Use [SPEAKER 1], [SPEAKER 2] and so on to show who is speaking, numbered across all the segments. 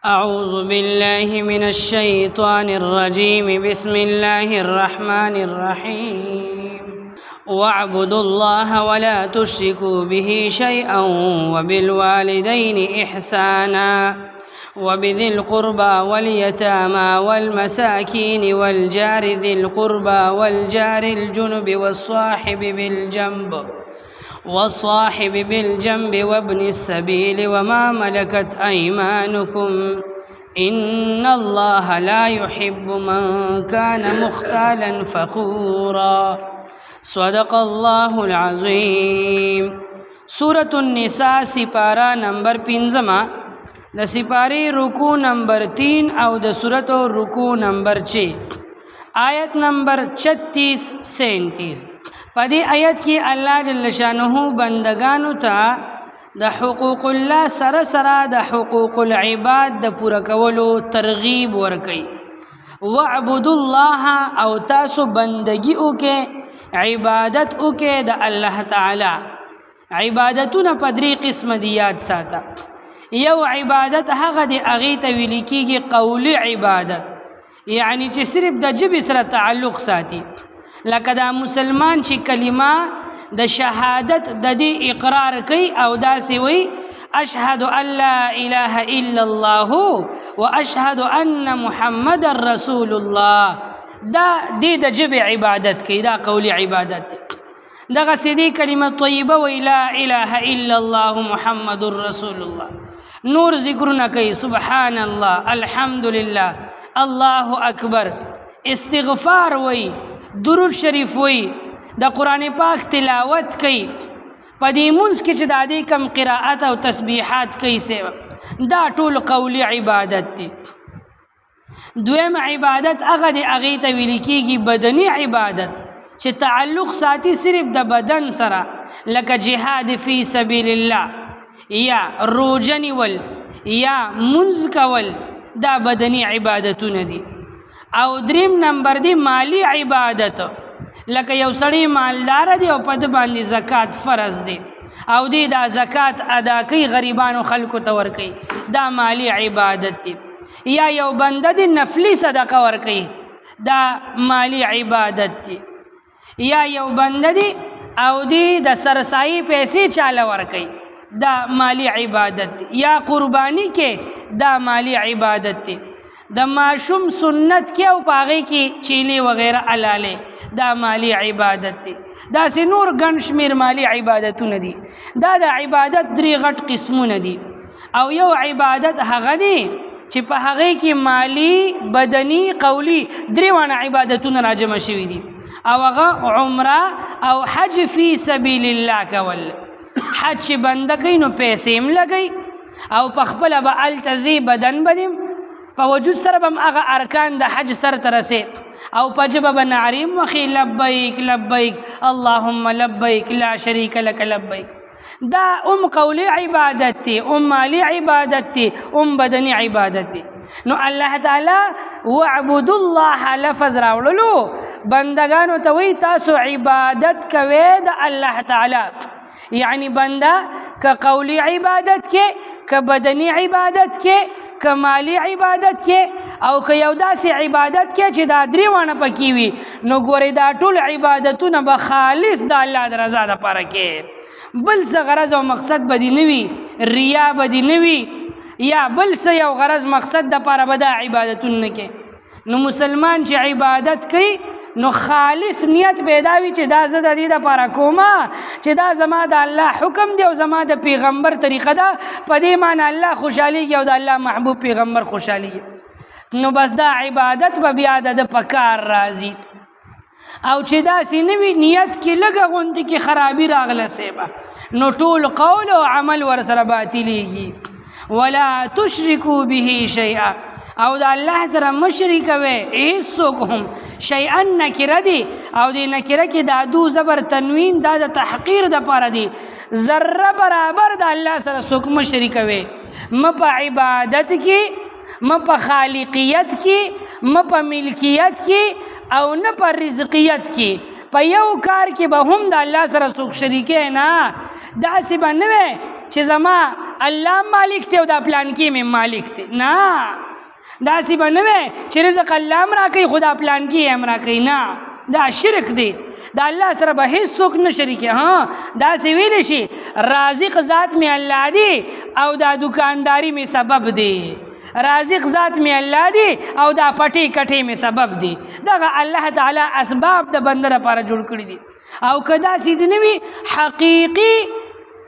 [SPEAKER 1] أعوذ بالله من الشيطان الرجيم بسم الله الرحمن الرحيم واعبدوا الله ولا تشركوا به شيئا وبالوالدين إحسانا وبذي القربى واليتامى والمساكين والجار ذي القربى والجار الجنب والصاحب بالجنب وابن السبيل وما ملكت أيمانكم إن الله لا يحب من كان مختالا فخورا صدق الله العظيم. سورة النساء سپارہ نمبر 15 د سپاری رکو نمبر 3 او د سورت رکو نمبر 6 آیت نمبر 36-37. پدی آیت کی اللہ جل شانہ بندگانو تا د حقوق الله سره سره د حقوق العباد د پوره کولو ترغیب ورکي. وعبد الله او تاسو بندگی وکي عبادت وکي د الله تعالی. عبادتونه په درې قسم دي یاد ساته. یو عبادت هغه د اغه ته ویل کیږي قولی عبادت، یعنی چې صرف د جبه سره تعلق ساتي، لکه دا مسلمان چې کلمه د شهادت د دې اقرار کوي او دا سی وی اشهد ان لا اله الا الله واشهد ان محمد رسول الله، دا د جبه عبادت کوي، دا قولی عبادت دی. دغه سیدی کلمه طیبه وی لا اله الا الله محمد رسول الله. نور ذکرونه کوي سبحان الله الحمدلله الله اکبر، استغفار وی، درود شریف وی، د قرآن پاک تلاوت کوي. په دې منځ کې چې د دې کم قرائت او تسبیحات کوي سیوا، دا ټول قولی عبادت دی. دویم عبادت هغه د هغې ته ویل کېږي بدني عبادت، چې تعلق ساتي صرف د بدن سره، لکه جهاد فی سبیل الله یا روژه نیول یا منځ کول، دا بدني عبادتونه دي. او دریم نمبر دی مالی عبادت، لکه یو سړی مالدار دی او په د باندې زکات فرض دی او دی دا زکات ادا کوي، غریبانو خلکو ته ورکوي، دا مالی عبادت دی. یا یو بنده دی نفلی صدقه ورکوي، دا مالی عبادت دی. یا یو بنده دی او دی د سرسایی پیسې چاله ورکوي، دا مالی عبادت دی. یا قربانی کې، دا مالی عبادت دی. د ماشوم سنت کې او پاغې کې چیلې وغیرہ علاله، دا مالی عبادت دی. دا سه نور ګڼ شمیر مالی عبادتونه دي. دا د عبادت درې غټ قسمونه دي. او یو عبادت هغه دی چې په هغې کې مالی، بدني، قولی درې وانه عبادتونه راجمع شوي دي. او هغه عمره او حج فی سبیل الله کول. حج چې بنده کوي نو پیسې هم لګوي او په خپله به هلته ځي، بدن به په وجود سره به هم هغه ارکان د حج سره ته رسي او په ژبه به نعرې وخي لبیک لبیک اللهم لبیک لا شریک لک لبیک. دا قولی عبادت دی، مالی عبادت دی، بدنی عبادت دی. نو الله تعالی وعبد الله لفظ راوړلو بندگانو ته وی تاسو عبادت کوئ د الله تعالی. یعنی بنده که قولی عبادت کې، که بدنی عبادت کې، که مالی عبادت کې، او که یو داسې عبادت کې چې دا درې وانه پکې وي، نو ګورئ دا ټول عبادتونه به خالص د الله د رضا دپاره کې، بل څه غرض او مقصد به دې نه وي، ریا به دې نه وي، یا بل څه یو غرض مقصد دپاره به دا عبادتونه نه کې. نو مسلمان چې عبادت کوي نو خالص نیت پیدا وي چې دا زه د دې دپاره کومه چې دا زما د الله حکم دی او زما د پیغمبر طریقه ده، په دې معنی الله خوشحالیږي او د الله محبوب پیغمبر خوشحالیږي. نو بس دا عبادت به بیا د په کار راځي. او چې داسې نه وي نیت کې لږه غوندې کې خرابي راغله سیبه، نو ټول قول او عمل ورسره باطلیږي. ولا تشرکو به شیئا، او د الله سره مشرکوي هیڅوک هم. شیئا نکره دی او د نکره کې دا دو زبر تنوین، دا د تحقیر دپاره دی. ذره برابر د الله سره څوک مشرکوي، م په عبادت کې، م په خالقیت کې، م په ملکیت کې، او نه په رزقیت کې. په یو کار کې به هم د الله سره څوک شریکه نه، داسې به نه وي چې زما الله مالک دی او دا پلان کې مې مالک دی. نه داسې به نه وی چې رزق الله هم راکوي خو دا پلان کې هم راکوي. نه دا شرک دی. دا الله سره به هیڅوک نه شریکه. ها داسې ویلی شي رازق ذات مې الله دی او دا دکانداری مې سبب دی. رازق ذات می الله دی او دا پټي کټي می سبب دی. دغه الله تعالی اسباب د بنده لپاره جوړ کړی دي او کدا سید نوی حقيقي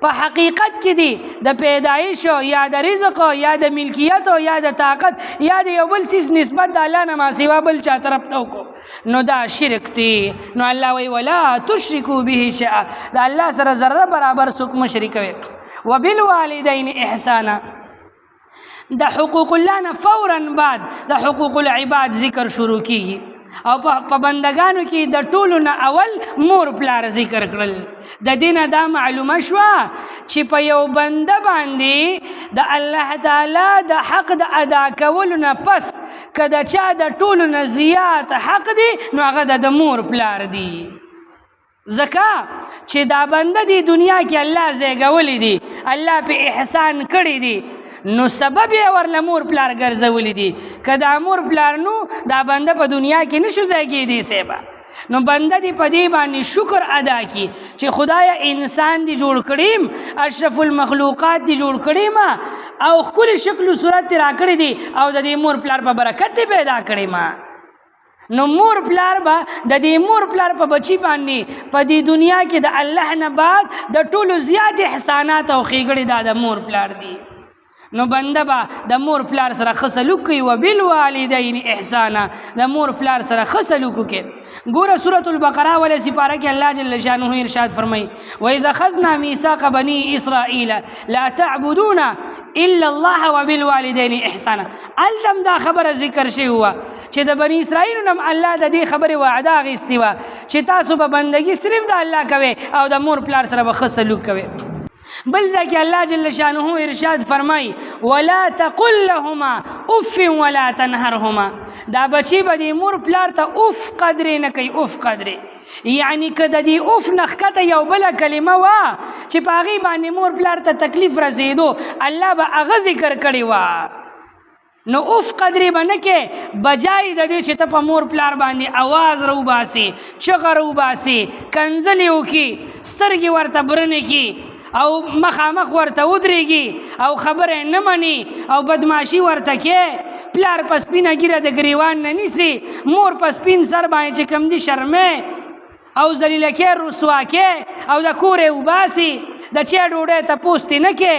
[SPEAKER 1] په حقیقت کې دی د پیدایش یا د رزق یا د ملکیت یا د طاقت یا د یو بل سیس نسبت د الله نه ما سوا بل چا طرف ته وکړو نو دا شرک دی. نو الله وی ولا تشركوا به شيئا دا الله سره ذره برابر څوک مشرک وي. وبالوالدین احسانا د حقوق الله نه فورا بعد د حقوق العباد ذکر شروع کیږي او په بندگانو کې د ټولو نه اول مور پلار ذکر کړل. د دینه دا معلومه شوه چې په یو بنده باندې د الله تعالی د حق د ادا کولو نه پس که د چا د ټولو نه زیات حق دی نو هغه د مور پلار دی. ځکه چې دا بنده دی دنیا کې الله زیږولی دی الله په احسان کړی دی نو سبب یې ورله مور پلار ګرځولی دي. که دا مور پلار نو دا بنده په دنیا کې نشو زیږېدی سیبه. نو بنده دی په دې باندې شکر ادا کی چې خدای انسان دی جوړ کړیم اشرف المخلوقات دی جوړ کړیم او ښکلي شکل و صورت را کړی دی او د دې مور پلار په برکت دی پیدا کړیم. نو مور پلار به د دې مور پلار په بچی باندې په دې دنیا کې د الله نه بعد د ټولو زیات احسانات او ښېګړې دا د مور پلار دی. نو بنده با د مور پلار سره ښه سلوک کوي. وبالوالدین احسانا د مور پلار سره ښه سلوک وکړي. ګوره سورة البقره اوله سپاره کې الله جل شانه ارشاد فرمایي وإذا أخذنا ميثاق بني إسرائيل لا تعبدون إلا الله وبالوالدين إحسانا. علم دا خبره ذکر شوی وه چې د بني اسرائیل نم الله د دې خبرې وعده اخیستې وه چې تاسو به بندګي صرف د الله کوئ او د مور پلار سره به ښه سلوک کوئ. بل ځکه الله جل شانه ارشاد فرمای ولا تقل لهما اف ولا تنهرهما. دا بچی به د مور پلار ته اف قدرې نه کوي. اف قدرې یعنی که د دې اف نښکته یو بله کلمه وه چې په هغې باندې مور پلار ته تکلیف رسېدو الله به هغه ذکر کړې وه نو اف قدرې به نه کې بجای د دې چې ته په مور پلار باندې اواز راوباسي چغه راوباسي کنځلې وکړي سترګې ورته برنې کړي او مخامخ ورته ودرېږي او خبره نه مني او بدماشي ورته کې پلار په سپینه ګیره د ګریوان نه نیسي مور په سپین سر باندې چې کم دي شرمې او ذلیله کې رسوا کې او د کور یې وباسي د چا ډوډۍ تپوس ترې نه کې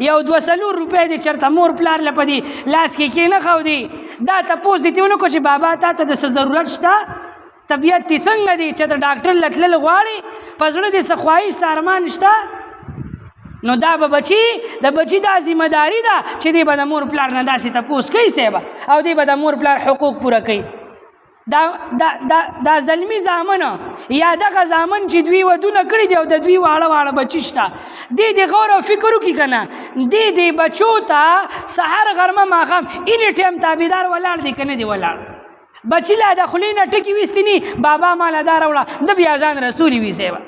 [SPEAKER 1] یو 200 روپۍ دې چېرته مور پلار له په دې لاس کې کېنښودي دا تپوس دې ترې ونه کړو چې بابا تا ته د څه ضرورت شته طبیعت دې څنګه دی چې د ډاکټر له تلل غواړي په زړه دې څه خواهش څه ارمان شته نو دا به بچی د بچی دا ذمہ داری ده چې دی به د مور پلار نه داسې تپوس کوي صاحبه او دی به د مور پلار حقوق پوره کوي. دا ظلمي زامن یا دغه زامن چې دوی ودونه کړي دي او د دوی واړه واړه بچي شته دی د غور او فکر وکړي که نه دی د بچو ته سحر غرمه ماښام اینی ټایم تابعدار ولاړ دی که نه دی ولاړ بچي لا د خولې نه ټکي ویستي ني بابا ماله دا راوړه د بیا ځان رسولي وي صاحبه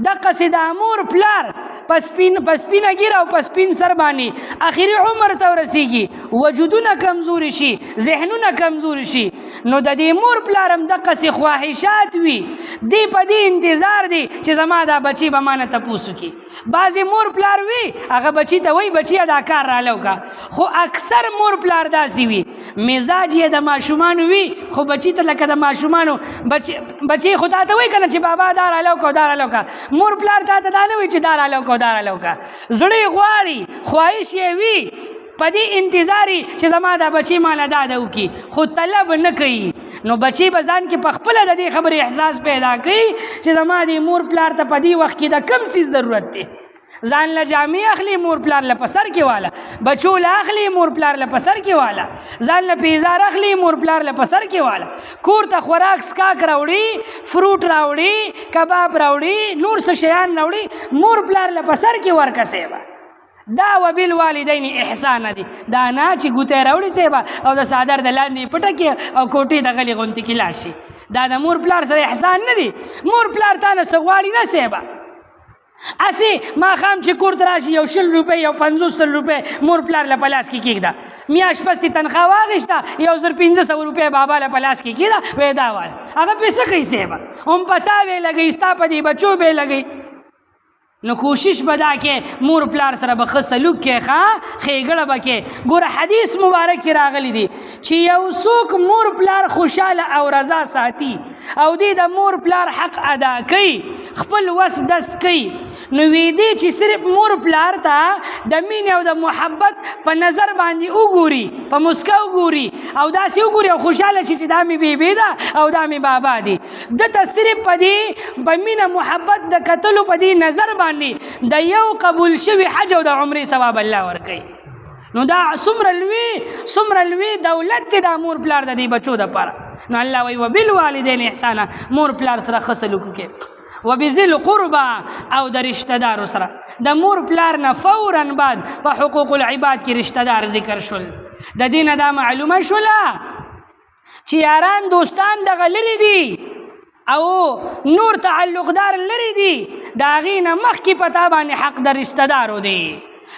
[SPEAKER 1] دقسې د مور پلار په سپینه ګیره او په سپین سر باندې اخري عمر ته ورسیږي وجودونه کمزوري شي ذهنونه کمزوري شي نو د دې مور پلار هم دقسې خواهشات وي دی په دې انتظار دی چې زما دا بچي به ما نه تپوس وکړي. بعضې مور پلار وي هغه بچي ته وایي بچیه دا کار راله وکړه خو اکثر مور پلار داسې وي مزاج یې د ماشومانو وي خو بچي ته لکه د ماشومانو بچي خو تا ته وایي که نه چې بابا دا راله وکړه دا راله وکړه مور پلار تا ته دا نه وایي چې دا راله وکړه دا راله وکړه زړه یې غواړي خواهش یې وي په دې انتظاري چې زما دا بچي ماله دا ده وکړي خو طلب نه کوي نو بچي به ځان کې پخپله د دې خبرې احساس پیدا کوي چې زما د مور پلار ته په دې وخت کې د کم څیز ضرورت دی ځان له جامې اخلي مور پلار له په سر کې واله بچو له اخلي مور پلار له په سر کې واله ځان له پیزار اخلي مور پلار له په سر کې واله کور ته خوراک سکاک راوړي فروټ راوړي کباب راوړي نور څه شیان راوړي مور پلار له په سر کې ورکه صاحبه دا وبالوالدین احسان دی دا نه چې ګوتې راوړي صاحبه او د څادر د لاندې پټه کې او کوټې د غلې غونتې کې لاړ شي دا د مور پلار سره احسان نه دی مور پلار تا نه څه غواړي نه صاحبه اسی ماښام چې کور ته راشي یو 100 روپۍ یو 50 روپۍ مور پلار له په لاس کې کېږده میاشت پس دې تنخواه واخېسته یو 1500 روپۍ بابا له په لاس کې کېده وایي دا وال هغه پیسه کوي صاحبه هم په تا به یې لګوي ستا په دې بچو به یې لګوي نو کوشش به دا کې مور پلار سره به ښه سلوک کې ښېګړه به کې ګوره حدیث مبارک کې راغلی دي چې یو څوک مور پلار خوشحاله او رضا ساتي او دې د مور پلار حق ادا کوي خپل وس دس کوي نو ویدی چې صرف مور پلار ته د مینې او د محبت په نظر باندې وګوري په مسکا وګوري او داسې وګوري او خوشحاله شي چې دا مې بیبي ده او دا مې بابا دي دته صرف په دې په مینه محبت د کتلو په دې نظر باندې د یو قبول شوي حج او د عمرې ثواب الله ورکوي نو دا څومره لوی دولت دی دا مور پلار د دې بچو دپاره نو الله وایي وبالوالدین احسانا مور پلار سره ښه سلوک وکړي وبذل قربا او د رشته دارو سره د مور پلار نه فورا بعد په حقوق العباد کې رشته دار ذکر شول د دې نه دا معلومه شوله چې یاران دوستان دغه لرې دي او نور تعلقدار لري دي د هغې نه مخکې په تا باندې حق د رشته دارو دی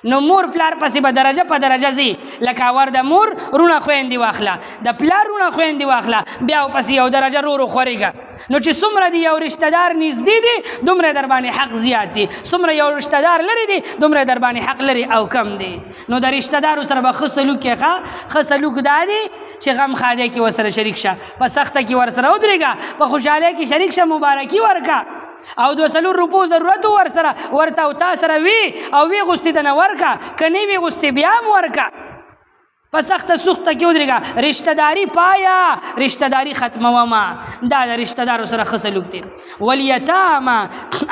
[SPEAKER 1] نو مور پلار پسې به درجه په درجه ځي لکه ور د مور رونه خویندې واخله د پلار رونه خویندې واخله بیا ورپسې یو درجه رو خورېږه نو چې څومره دی یو رشته دار نږدې دی دومره در باندې حق زیات دی څومره یو رشته دار لري دی دومره در باندې حق لري او کم دی نو د رشته دارو سره به ښه سلوک کې ښه سلوک دا دی چې غم خاده کې ورسره شریک شه په سخته کې ورسره ودرېږه په خوشحالۍ کې شریک شه مبارکي ورکړه او 200 روپو ضرورت ورسره ورته او تا سره وي او وی غوستې دنه ورکړه که نه وي غوستې بیا هم ورکړه په سخته سخته کې ودرېږه رشته داري پایا رشته داري ختمومه دا د رشته دارو سره ښه سلوک دی والیتاما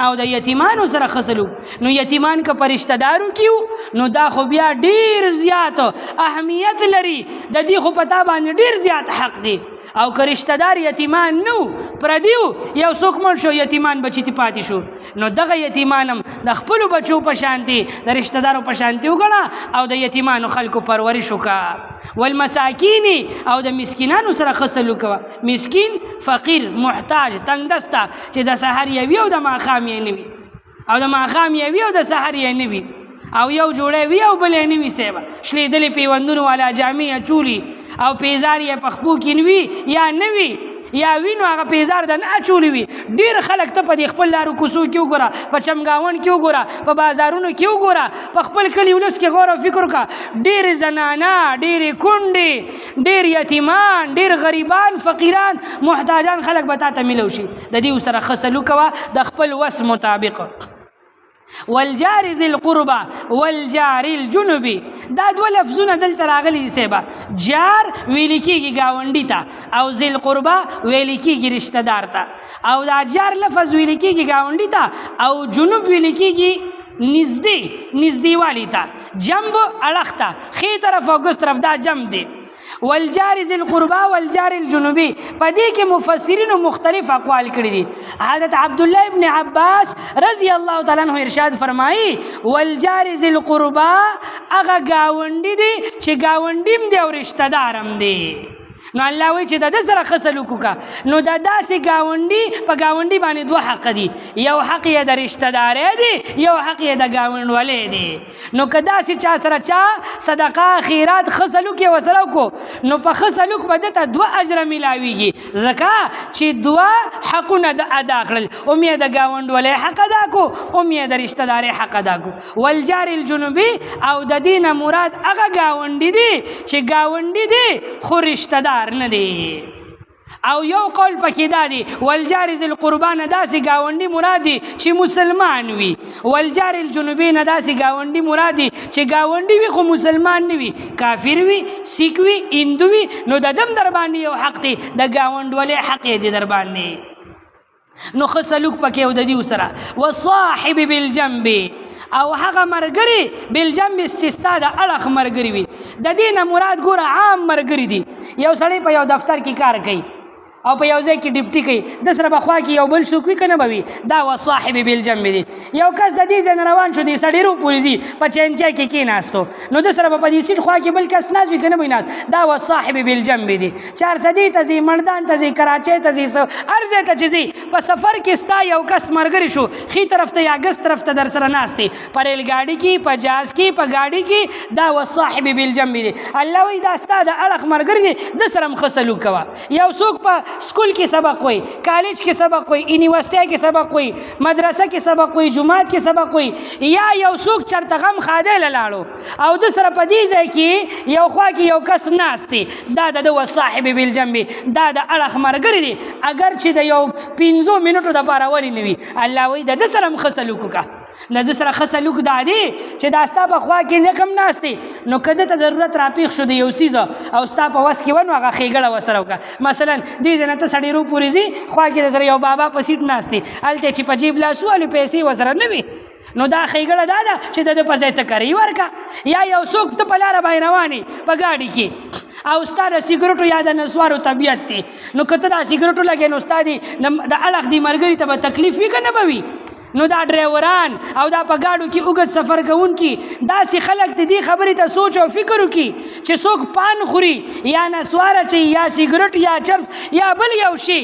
[SPEAKER 1] او د یتیمانو سره ښه سلوک نو یتیمان که په رشته دارو کې نو دا خو بیا ډېر زیات اهمیت لري د دې خو په تا باندې ډېر زیات حق دی او که رشته دار یتیمان نو پردیو یو څوک مړ شو یتیمان بچی تی پاتې شو نو دغه یتیمانم د خپلو بچو په شانتي د رشته دارو په شانتي وګڼه او د یتیمانو خلکو پرورش وکړه والمساکین او د مسکینانو سره ښه سلوک کوه مسکین فقیر محتاج تنګ دسته چې د سحر یې وي او د ماښام یې نه وي او د ماښام یې وي او د سحر یې نه وي او یو جوړی وي او بل یې نه وي صاحبه شلېدلې پیوندونو والا جامې اچولي او پیزار یې په خپو کې نه وي یا نه وي یا وینو هغه پیزار د نه اچولی وي ډېر خلک ته په دې خپل لارو کوڅو کې وګوره په چمګاون کې وګوره په بازارونو کې وګوره په خپل کلي ولس کې غور او فکر وکړه ډېرې زنانه ډېرې کونډې ډېر یتیمان ډېر غریبان فقیران محتاجان خلک به تا ته میلو شي د دې سره ښه سلوک کوه د خپل وس مطابق والجار ذی القربى والجار الجنبی دا دو لفظونه دلته راغلي دي صاحبه جار ویل کېږي ګاونډي ته او ذی القربى ویل کېږي رشته دار ته او دا جار لفظ ویل کېږي ګاونډي ته او جنوب ویل کېږي نږدې والی ته جنب اړخ ته ښې طرف او ګوس طرف دا جنب دی والجار ذی القربى والجار الجنوبی په دې کې مفسرینو مختلف اقوال کړي دي حضرت عبدالله ابن عباس رضی الله تعالی عنہ ارشاد فرمایي والجار ذی القربى هغه ګاونډي دی چې ګاونډیم دی او رشته دارم دی نو الله وایي چې د ده سره ښه سلوک وکړه نو د داسې ګاونډي په ګاونډي باندې دوه حق دي یو حق یې د رشته دارۍ دی یو حق یې د ګاونډولۍ دی نو که داسې چا سره چا صدقه خیرات ښه سلوک یې ورسره وکړو نو په ښه سلوک به ده ته دوه اجره میلاویږي ځکه چې دوه حقونه د ادا کړل هم یې د ګاونډولۍ حق ادا کړو هم یې د رشته دارۍ حق ادا کړو والجار الجنوبي او د دې نه مراد هغه ګاونډي دی چې ګاونډي دی خو رشته دار نه دی او یو قول پکې دا دی والجار ذی القربى نه داسې ګاونډي مراد دی چې مسلمان وي والجار الجنوبي نه داسې ګاونډي مراد دی چې ګاونډي وي خو مسلمان نه وي کافر وي سیک وي هندو وي نو د دم در باندې یو حق دی د ګاونډولۍ حق یې دی در باندې نو ښه سلوک پکې او د دې سره والصاحب بالجنب او هغه مرګري بالجنب چې ستا د اړخ مرګري وي د دې نه مراد ګوره عام مرګري دي یو سړی په یو دفتر کې کار کوي او په یو ځای کې ډیپټي کوي د سره به خوا کې یو بل څوک وي که نه به وي دا والصاحب بالجنب دی یو کس د دې ځای نه روان شو دی سړی پورې ځي په چینچای کې کېناستو نو د سره به په دې سیټ خوا کې بل کس ناست وي که نه به ناست دا والصاحب بالجنب دی 400 ته ځي مردان ته ځي کراچۍ ته ځي هر ځای ته چې ځي په سفر کې ستا یو کس ملګری شو ښي طرف ته یا ګس طرف ته در سره ناست دی په ریل ګاډي کې په جهاز کې په ګاډي کې دا والصاحب بالجنب دی الله وایي دا ستا د اړخ ملګری دی د سره هم ښه سلوک کوه یو څوک په سکول کې سبق وي کالج کې سبق وي یونیورسټۍ کې سبق وي مدرسه کې سبق وي جماعت کې سبق وي یا یو څوک چرته غم خاده لاړو او د سره په دې ځای کې یو خوا کې یو کس ناست دی دا د والصاحب بالجنب دا د اړخ ملګری دی اگر چې د یو 15 منټو دپاره ولې نه وي الله وایي د سره هم ښه سلوک وکړه د سره ښه سلوک دا دی چې دا ستا په خوا کې نه کم ناست دی نو که ده ته ضرورت راپېښ شو د یو څیزه او ستا په وس کې و نو هغه ښېګړه ورسره وکړه مثلا دې ځای نه ته سړی پورې ځي خوا کې د سره یو بابا په سیټ ناست دی هلته چې په جیب لاس والو پیسې ورسره نه وي نو دا ښېګړه دا ده چې د ده په ځای ته کرۍ ورکړه یا یو څوک ته په لاره باندې روان یې په ګاډي کې او ستا د سیګریټو یا د نسوارو طبیعت دی نو که ته دا سیګریټو لګې نو ستا د اړخ دی ملګري ته به تکلیف وي که نه به وي نو دا ډرایوران او دا په ګاډو کې اوږد سفر کوونکي داسې خلک د دې خبرې ته سوچ او فکر وکړي چې څوک پان خوري یا نسواره اچوي یا سیګریټ یا چرس یا بل یو شي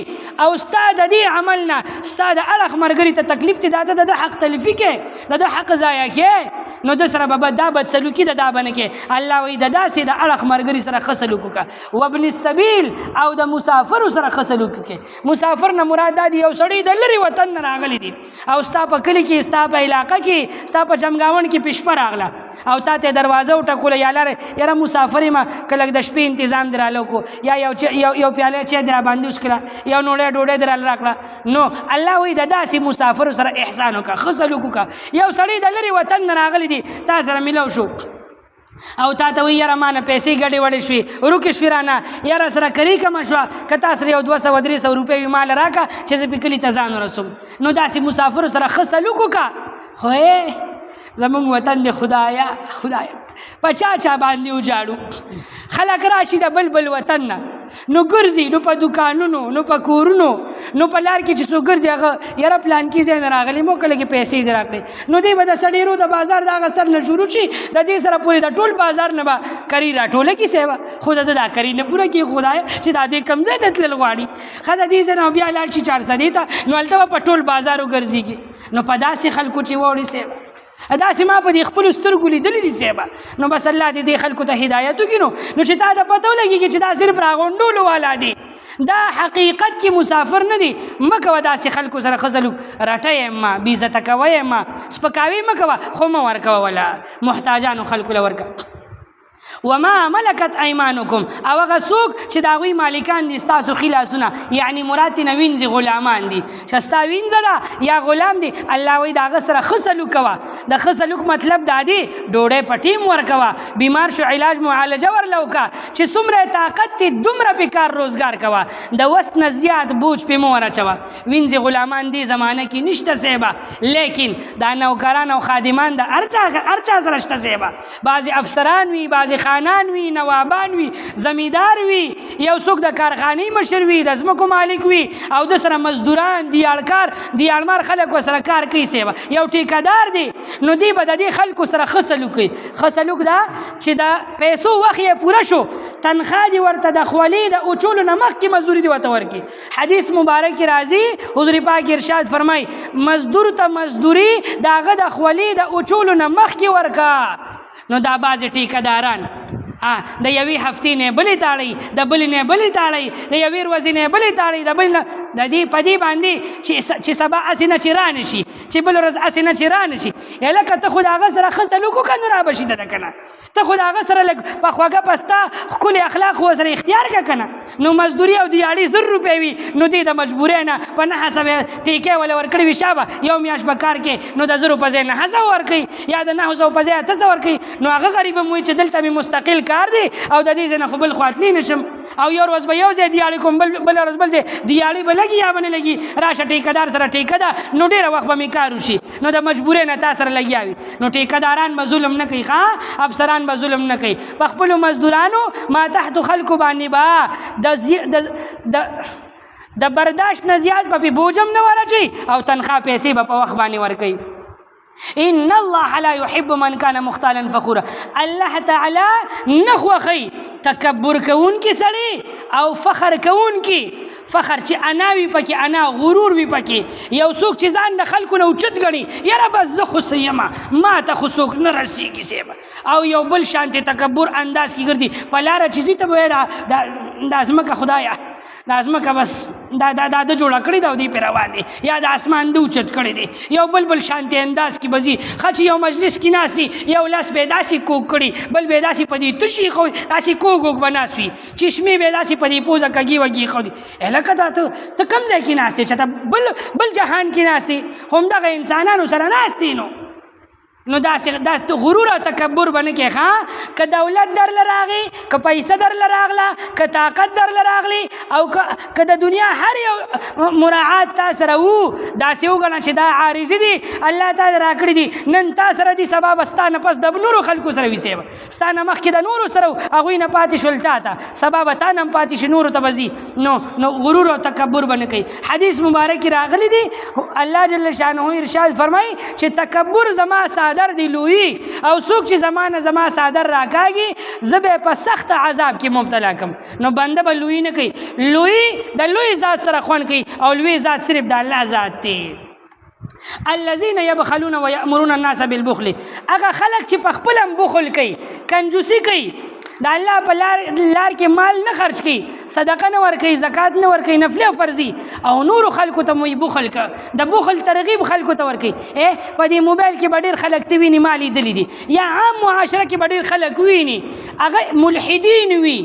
[SPEAKER 1] او ستا د دې عمل نه ستا د اړخ ملګري ته تکلیف دی دا ته د حق تلفي کې د ده حق ضایع کې نو د سره به دا بدسلوکي د دا به نه کې الله وایي د داسې د اړخ ملګري سره ښه سلوک وکړه وابن السبیل او د مسافرو سره ښه سلوک وکړي مسافر نه مراد دا دی یو سړی د لرې وطن نه راغلی دی او ستا په کلي کې ستا په علاقه کې ستا په چمګاون کې پشپه راغله او تا ته دروازه وټکوله یا لاره یاره مسافر یم که لږ د شپې انتظام دې راله وکړو یا یو پیاله چای دې راباندې وڅښله یو نوړی ډوډۍ دې راله راکړه نو الله وایي د داسې مسافرو سره احسان وکړه ښه سلوک وکړه یو سړی د لرې وطن نه راغلی دی تا سره ملو شو او تا ته وایي یاره ما نه پیسې ګډې وړې شوې ورکې شوې رانه یاره سره کري کمه شوه که تا سره یو 200-300 روپۍ وي ماله راکړه چې زه پې کلي ته ځان ورسوم نو داسې مسافرو سره ښه سلوک وکړه خو زمونږ وطن دی خدایا په چا باندې وجاړو خلک راشي د بل وطن نه نو ګرځي نو په دوکانونو نو په کورونو نو په لار کې چې څوک ګرځي هغه یاره پلان کې ځای نه راغلی مو که لږې پیسې دې راکړې نو دی به د سړیرو د بازار د هغه سر نه شروع شي د دې سره پورې د ټول بازار نه به کري راټوله کیسې به خو د دا کري نه پوره کړي خدای چې دا دې کم ځای ته تلل غواړي ښه د دې ځای نه بیا لاړ شي 400 ته نو هلته به په ټول بازار وګرځېږي نو په داسې خلکو چې واوړي صاحب داسې ما په دې خپلو سترګو لیدلي دي صاحبه نو بس الله دې خلکو ته هدایت وکړي نو چې تا ته پته ولګېږي چې دا صرف راغونډولو والا دي دا حقیقت کې مسافر نه دي مه کوه داسې خلکو سره ښه سلوک رټه یې مه بېعزته کوه یې مه سپکاوي مه کوه خو مه ورکوه ولا محتاجانو خلکو له ورکوه وما ملکت ایمانکم او هغه څوک چې د هغوی مالکان دي ستاسو ښي لاسونه یعنی مراد ترې نه وینځي غلامان دي چې ستا وینځه ده یا غلام دی الله وایي د هغه سره ښه سلوک کوه د ښه سلوک مطلب دا دی ډوډۍ په ټیم ورکوه بیمار شو علاج معالجه ورله وکړه چې څومره طاقت دی دومره پې کار روزګار کوه د وس نه زیات بوج پې مه ورچوه وینځي غلامان دې زمانه کې نشته صاحبه لیکن دا نوکران او خادمان د هر چا سره شته صاحبه بعضې افسران وي بعضې خانان وي نوابان وي زمیندار وي یو څوک د کارخانې مشر وي د ځمکو مالک وي او د سره مزدوران دیاړمار خلک ورسره کار کوي صاحبه یو ټیکهدار دی نو دی به د دې خلکو سره ښه سلوک کوي ښه سلوک دا چې د پیسو وخت یې پوره شو تنخوا دې ورته د خولې د اچولو نه مخکې مزدوري دې ورته ورکړي حدیث مبارک کې راځي حضور پاک ارشاد فرمایي مزدور ته مزدوري د هغه د خولې د اچولو نه مخکې ورکړه نو دا بعضې ټیکهداران د یوې هفتې نه بلې تاړئ د بلې نه بلې تاړئ د یوې ورځې نه بلې تاړئ د بلې نه د دې په دې باندې چې سبا هسې نه چې رانه شي چې بل ورځ هسې نه چې رانه شي یا لکه ته خو د هغه سره ښه سلوک وکړه نو را به شي ده که نه ته خو د هغه سره لږ په خوږه پسته ښکلې اخلاق خو ورسره اختیار کړه که نه نو مزدوري او دیاړي 100 روپۍ وي نو دې د مجبورۍ نه په 900 ټیکې وله ورکړې وي شابه یو میاشت به کار کې نو د 0 په ځای 900 ورکوي یا د 900 په ځای 800 ورکوي نو هغه غریب هم وایي چې دلته مې مستقل کار دی او د دې ځای نه خو بل خواطلی نشم او یو ورځ به یو ځای دیاړي کوم بل ورځ بل ځای دیاړي به لګي یا به نه لګي راشه ټیکهدار سره ټیکه ده نو ډېره وخت به مې کار وشي نو د مجبورۍ نه تا سره لګیا وي نو ټیکهداران به ظلم نه کوي ښه افسران به ظلم نه کوي په خپلو مزدورانو ما تحت خلکو باندې به د برداشت نه زیات به بوجم نه ورچي او تنخواه پیسې به په وخت باندې ورکوي. ان الله لا يحب من كان مختالا فخورا. الله تعالی نخوخي تکبر کون کی سړی او فخر کون کی. فخر چې انا وی پکې انا غرور وی پکې یو څوک چې ځان د خلکو نه اوچت ګڼي یاره بس زه خو سیمه ما ته خو څوک نه رسېږي سیمه او یو بل شانتې تکبر انداز کې ګرځي په لاره چې ځي ته به دا ځمکه خدایه دا ځمکه بس دا د جوړه کړې ده او دی پرې روان دی یا د اسمان د اوچت کړی دی یو بل شانتې انداز کې به ځي ښه چې یو مجلس کې ناست وي یو لاس به یې داسې کوږ کړي بل به یې داسې په دې تشي خو داسې کوږ به ناست وي چشمې به یې داسې په دې پوزه کږي وږي ښودي لکه دا ته کوم ځای کې ناست یې چې ته بل جهان کې ناست یې خو همدغه انسانانو سره ناست یې نو داسې غرور او تکبر به نه کوې ښه که دولت درله راغی که پیسه درله راغله که طاقت درله راغلی او که د دنیا هر یو مراعات تا سره وو داسې وګڼه چې دا عارضي دي الله تعالی راکړي دي نن تا سره دي سبا به ستا نه پس د نورو خلکو سره وي سیبه ستا نه مخکې د نورو سره هغوی نه پاتې شول تا ته سبا به تا نه هم پاتې شي نورو ته به ځي نو غرور او تکبر به نه کوي. حدیث مبارک راغلی دی الله جل شانه ارشاد فرمایي چې تکبر زما صادر دی لوی او څوک چې زما صادر راکاږي زه به په سخت عذاب کې مبتلا کم. نو بنده به لوی نه کوي لوی د لوی ذات سره خوند کوي او لوی ذات صرف د الله ذات دی. الذين يبخلون ويأمرون الناس بالبخل هغه خلق چې په خپل هم بخل کوي کنجوسي کوي د الله په لار کې مال نه خرج کوي صدقه نه ورکوي زکات نه ورکوي نفلي او فرضي او نورو خلکو ته موي بخل د بخل ترغیب خلکو ته ورکوي. په دې موبایل کې به ډېر خلک ته ویني ما لیدلي دي یا عام معاشره کې به ډېر خلک ویني هغه ملحدین وي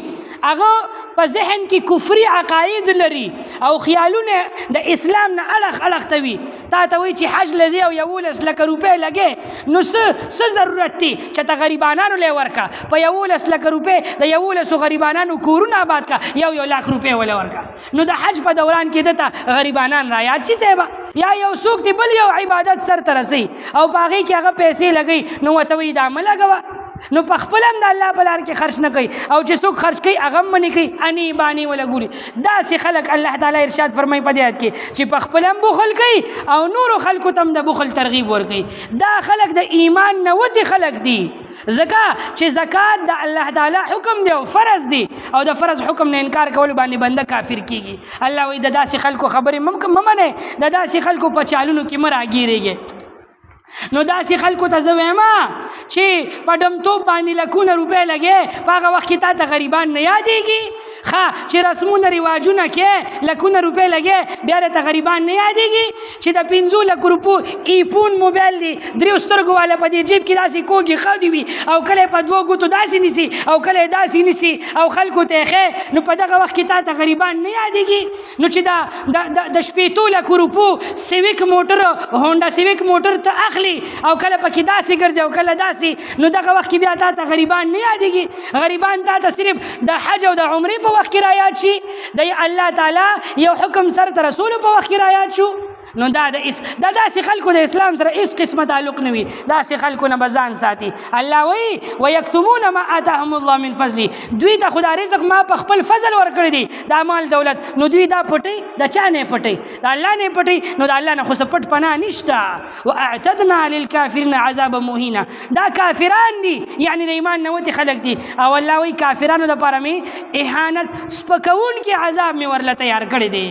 [SPEAKER 1] هغه په ذهن کې کفري عقاید لري او خیالونه د اسلام نه اړخ ته وي تا ته وایي چې حج لځي او 11 لکه روپۍ لګې نو څه ضرورت دی چې ته غریبانانو لی ورکه په 11 لکه روپۍ د 11 غریبانانو کورونه آباد کا یو لک روپۍ وله ورکه نو د حج په دوران کې دته غریبانان را یاد شي صاحبه یا یو څوک دی بل یو عبادت سر ته رسوي او په هغې کې هغه پیسې لګوي نو ورته وایي دا مه لګوه نو په خپل هم د الله په لار کې خرج نه کوي او چې څوک خرج کوي هغه هم منې کوي اني باني ولا ګوري داسې خلک الله تعالی ارشاد فرمایي په دې آیت کې چې په خپل هم بخل کوي او نورو خلکو ته هم د بخل ترغیب ورکوي. دا خلک د ایمان نه وتې خلک دي ځکه چې زکات د الله تعالی حکم دی او فرض دی او د فرض حکم نه انکار کول باندې بنده کافر کیږي. الله وایي د داسې خلکو خبرې مه منئ د داسې خلکو په چالونو کې مه راګیرېږئ. نو داسې خلکو ته زه وایم چې په ډمتوب باندې لکونه روپۍ لګې په هغه وخت کې تا ته غریبان نه یادېږي ښه چې رسمونه رواجونه کې لکونه روپۍ لګې بیا درته غریبان نه یادېږي چې د 15 لکو روپو ایفون موبایل دی 3 سترګو والا په دې جیب کې داسې کوږې خودې وي او کله په 2 ګوتو داسې نیسي او کله داسې نیسي او خلکو ته یې نو په دغه وخت کې تا ته غریبان نه یادېږي. نو چې د 15 لکو روپو سیویک موټر هونډا سیویک موټر ته اخلي او کله پکې داسې ګرځي او کله داسې نو دغه وخت کې بیا تا ته غریبان نه یادېږي غریبان تا ته صرف د حج او د عمرې په وخت کې را یاد شي د الله تعالی یو حکم سر ته رسولو په وخت کې را یاد شو نو دا داسې خلکو د اسلام سره هیڅ قسمه تعلق نه وي داسې خلکو نه به ځان ساتي. الله وایي ویکتمون ما آتاهم الله من فضله دوی ته خدا رزق ما په خپل فضل ورکړی دی دا مال دولت نو دوی دا پټوي د چا نه پټوي د الله نه پټوي نو د الله نه خو څه پټ پناه نشته. واعتدنا للکافرین عذابا مهینا دا کافران دي یعنی د ایمان نه وتې خلک دي او الله وایي کافرانو دپاره مې اهانت سپکوونکي عذاب مې ورله تیار کړی دی.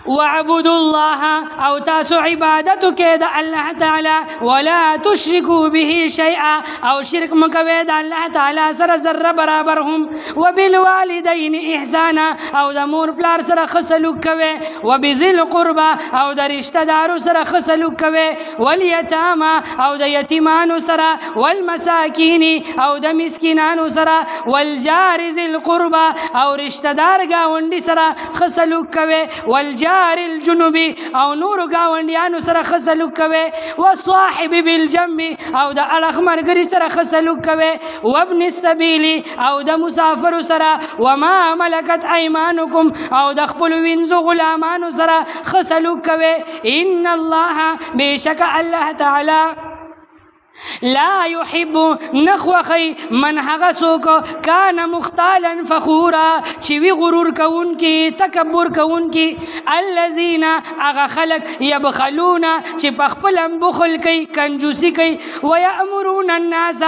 [SPEAKER 1] وعبدوا الله او تاسو عبادتو کې د الله تعالی ولا تشركوا به شيئا او شرک مکوي د الله تعالی سره ذره برابر هم وبالوالدين احسانا او د مور پلار سره خسلوک کوي وبذل قربا او د رشتہ دارو سره خسلوک کوي والیتاما او د یتیمانو سره والمساکین او د مسکینانو سره والجار ذل قربا او رشتہ دار گاونډي سره خسلوک کوي والجار الجنوبي او نور گاونډیانو سره خسلوک کوي وصاحب بالجنب او د اړخ مرګري سره خسلوک کوي وابن السبيل او د مسافر سره وما ملكت ايمانكم او د خپل وینځو غلامانو سره خسلوک کوي ان الله بشک الله تعالی لا يحب نخوخي من هغسوك كان مختالا فخورا چوی غرور کون کی تکبر کون کی الذين اغا خلق يبخلون چی پخپلم بخل کی کنجوسی کی ويأمرون الناس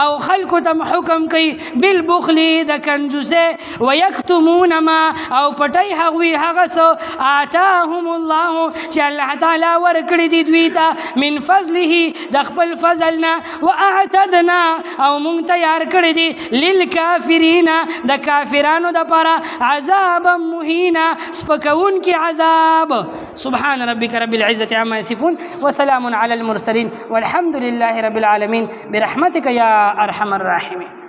[SPEAKER 1] او خلق تم حکم کی بالبخل د کنجوسی ويكتمون ما او پټي هغوی هغسو آتاهم الله چې الله تعالی ورکړي دی دویتا من فضله د خپل فضلنا واعتدنا او مونږ تیار کړی دي للکافرین د کافرانو د پاره عذابا مهینا سپکون کی عذاب. سبحان ربک رب العزة عما یصفون وسلام علی المرسلین والحمد لله رب العالمین برحمتک یا ارحم الراحمین.